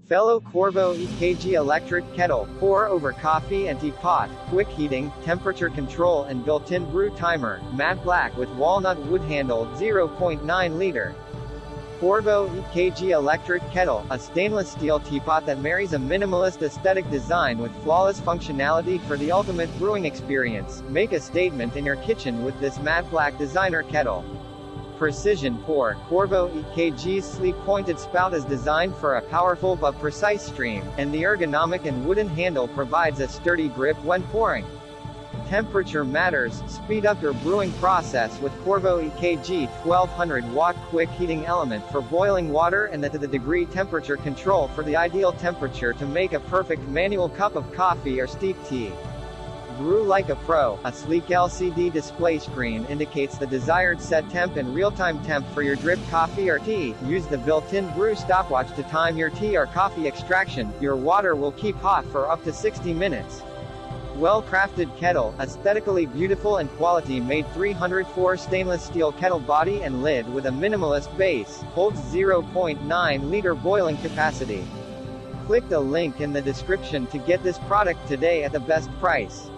Fellow Corvo EKG electric kettle, pour over coffee and teapot, quick heating, temperature control and built-in brew timer, matte black with walnut wood handle, 0.9 liter. Corvo EKG electric kettle, a stainless steel teapot that marries a minimalist aesthetic design with flawless functionality for the ultimate brewing experience. Make a statement in your kitchen with this matte black designer kettle. Precision pour. Corvo EKG's sleek pointed spout is designed for a powerful but precise stream, and the ergonomic and wooden handle provides a sturdy grip when pouring. Temperature matters. Speed up your brewing process with Corvo EKG 1200 watt quick heating element for boiling water and the to-the-degree temperature control for the ideal temperature to make a perfect manual cup of coffee or steeped tea. Brew like a pro. A sleek LCD display screen indicates the desired set temp and real-time temp for your drip coffee or tea. Use the built-in brew stopwatch to time your tea or coffee extraction. Your water will keep hot for up to 60 minutes. Well-crafted kettle, aesthetically beautiful and quality-made 304 stainless steel kettle body and lid with a minimalist base, holds 0.9 liter boiling capacity. Click the link in the description to get this product today at the best price.